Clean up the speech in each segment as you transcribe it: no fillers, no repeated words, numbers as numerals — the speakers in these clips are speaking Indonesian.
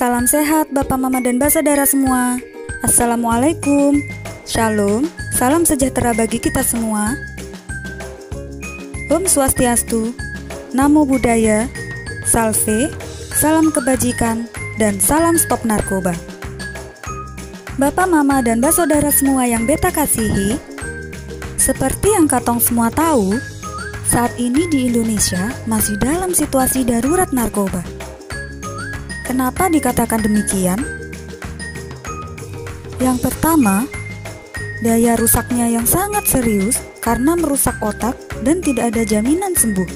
Salam sehat Bapak, Mama, dan Saudara semua. Assalamualaikum. Shalom, salam sejahtera bagi kita semua. Om Swastiastu, Namo Buddhaya, Salve, salam kebajikan, dan salam stop narkoba. Bapak, Mama, dan Saudara semua yang beta kasihi, seperti yang katong semua tahu, saat ini di Indonesia masih dalam situasi darurat narkoba. Kenapa dikatakan demikian? Yang pertama, daya rusaknya yang sangat serius karena merusak otak dan tidak ada jaminan sembuh.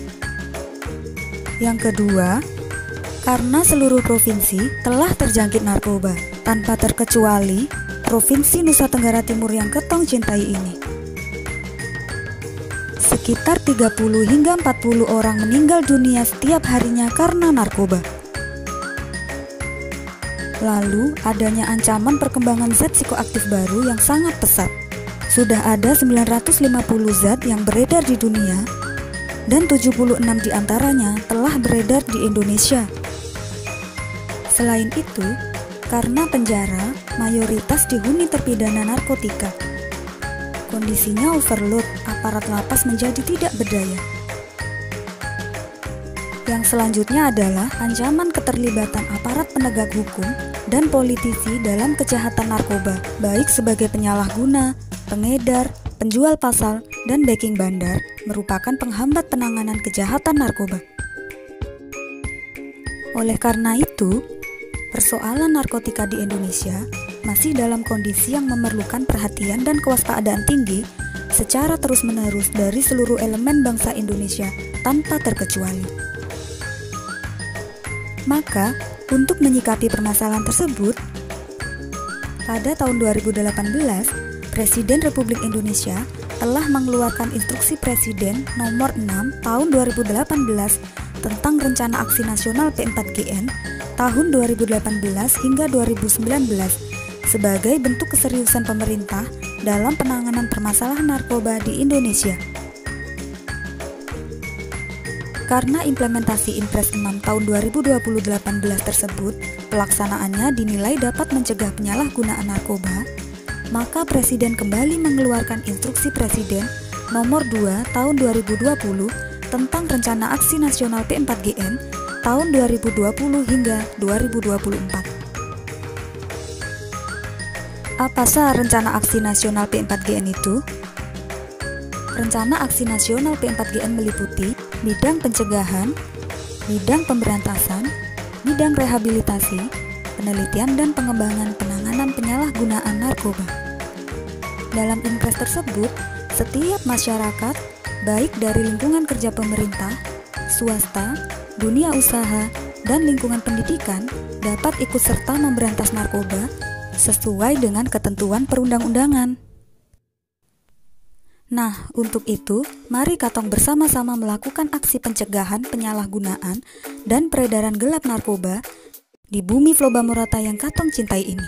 Yang kedua, karena seluruh provinsi telah terjangkit narkoba, tanpa terkecuali Provinsi Nusa Tenggara Timur yang ketong cintai ini. Sekitar 30 hingga 40 orang meninggal dunia setiap harinya karena narkoba. Lalu, adanya ancaman perkembangan zat psikoaktif baru yang sangat pesat. Sudah ada 950 zat yang beredar di dunia, dan 76 diantaranya telah beredar di Indonesia. Selain itu, karena penjara mayoritas dihuni terpidana narkotika, kondisinya overload, aparat lapas menjadi tidak berdaya. Yang selanjutnya adalah ancaman keterlibatan aparat penegak hukum dan politisi dalam kejahatan narkoba, baik sebagai penyalahguna, pengedar, penjual pasal, dan backing bandar, merupakan penghambat penanganan kejahatan narkoba. Oleh karena itu, persoalan narkotika di Indonesia masih dalam kondisi yang memerlukan perhatian dan kewaspadaan tinggi secara terus-menerus dari seluruh elemen bangsa Indonesia tanpa terkecuali. Maka, untuk menyikapi permasalahan tersebut, pada tahun 2018, Presiden Republik Indonesia telah mengeluarkan Instruksi Presiden Nomor 6 Tahun 2018 tentang Rencana Aksi Nasional P4GN tahun 2018 hingga 2019 sebagai bentuk keseriusan pemerintah dalam penanganan permasalahan narkoba di Indonesia. Karena implementasi Impres 6 tahun 2018 tersebut, pelaksanaannya dinilai dapat mencegah penyalahgunaan narkoba, maka Presiden kembali mengeluarkan Instruksi Presiden Nomor 2 Tahun 2020 tentang Rencana Aksi Nasional P4GN tahun 2020 hingga 2024. Apa sah Rencana Aksi Nasional P4GN itu? Rencana Aksi Nasional P4GN meliputi bidang pencegahan, bidang pemberantasan, bidang rehabilitasi, penelitian dan pengembangan penanganan penyalahgunaan narkoba. Dalam Impres tersebut, setiap masyarakat, baik dari lingkungan kerja pemerintah, swasta, dunia usaha, dan lingkungan pendidikan, dapat ikut serta memberantas narkoba sesuai dengan ketentuan perundang-undangan. Nah, untuk itu, mari katong bersama-sama melakukan aksi pencegahan penyalahgunaan dan peredaran gelap narkoba di bumi Floba Morata yang katong cintai ini.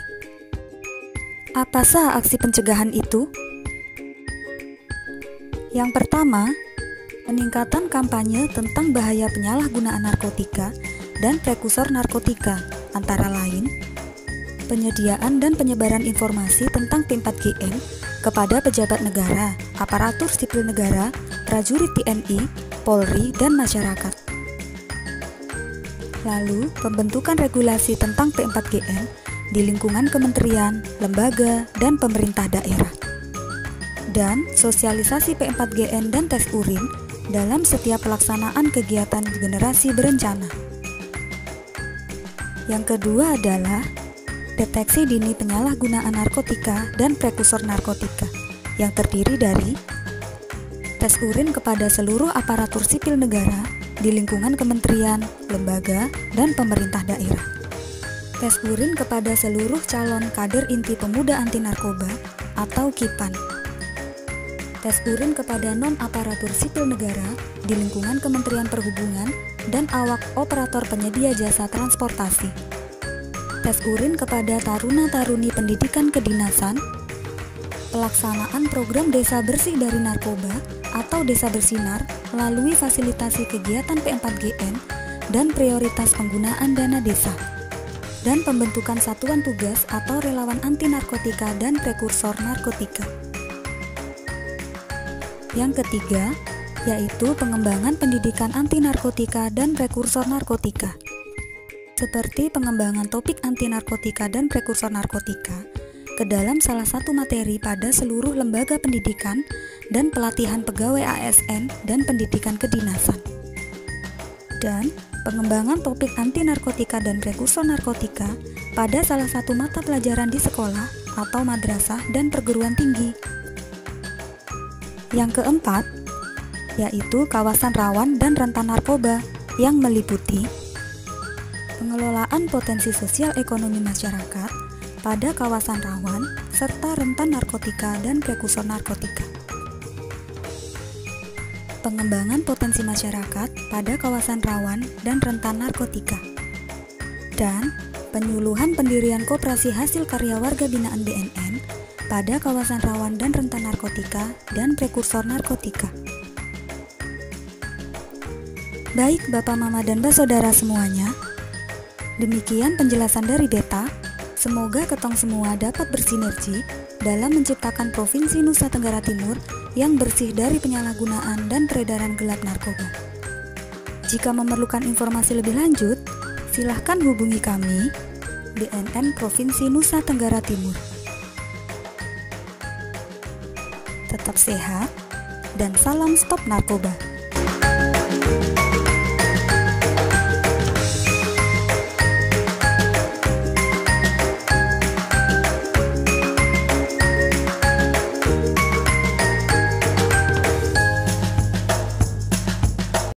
Apa sah aksi pencegahan itu? Yang pertama, peningkatan kampanye tentang bahaya penyalahgunaan narkotika dan prekursor narkotika, antara lain penyediaan dan penyebaran informasi tentang P4GN kepada pejabat negara, aparatur sipil negara, prajurit TNI, Polri, dan masyarakat. Lalu, pembentukan regulasi tentang P4GN di lingkungan kementerian, lembaga, dan pemerintah daerah. Dan sosialisasi P4GN dan tes urin dalam setiap pelaksanaan kegiatan generasi berencana. Yang kedua adalah deteksi dini penyalahgunaan narkotika dan prekursor narkotika yang terdiri dari tes urin kepada seluruh aparatur sipil negara di lingkungan kementerian, lembaga, dan pemerintah daerah. Tes urin kepada seluruh calon kader inti pemuda anti narkoba atau KIPAN. Tes urin kepada non-aparatur sipil negara di lingkungan Kementerian Perhubungan dan awak operator penyedia jasa transportasi. Tes urin kepada taruna-taruni pendidikan kedinasan, pelaksanaan program Desa Bersih dari Narkoba atau Desa Bersinar melalui fasilitasi kegiatan P4GN dan prioritas penggunaan dana desa. dan pembentukan satuan tugas atau relawan anti narkotika dan prekursor narkotika. Yang ketiga, yaitu pengembangan pendidikan anti narkotika dan prekursor narkotika. Seperti pengembangan topik anti narkotika dan prekursor narkotika ke dalam salah satu materi pada seluruh lembaga pendidikan dan pelatihan pegawai ASN dan pendidikan kedinasan. Dan pengembangan topik anti narkotika dan prekursor narkotika pada salah satu mata pelajaran di sekolah atau madrasah dan perguruan tinggi. Yang keempat, yaitu kawasan rawan dan rentan narkoba yang meliputi pengelolaan potensi sosial ekonomi masyarakat pada kawasan rawan serta rentan narkotika dan prekursor narkotika. Pengembangan potensi masyarakat pada kawasan rawan dan rentan narkotika. Dan penyuluhan pendirian koperasi hasil karya warga binaan BNN pada kawasan rawan dan rentan narkotika dan prekursor narkotika. Baik Bapak, Mama, dan Mbak Saudara semuanya, demikian penjelasan dari Beta. Semoga ketong semua dapat bersinergi dalam menciptakan Provinsi Nusa Tenggara Timur yang bersih dari penyalahgunaan dan peredaran gelap narkoba. Jika memerlukan informasi lebih lanjut, silahkan hubungi kami, BNN Provinsi Nusa Tenggara Timur. Tetap sehat dan salam stop narkoba.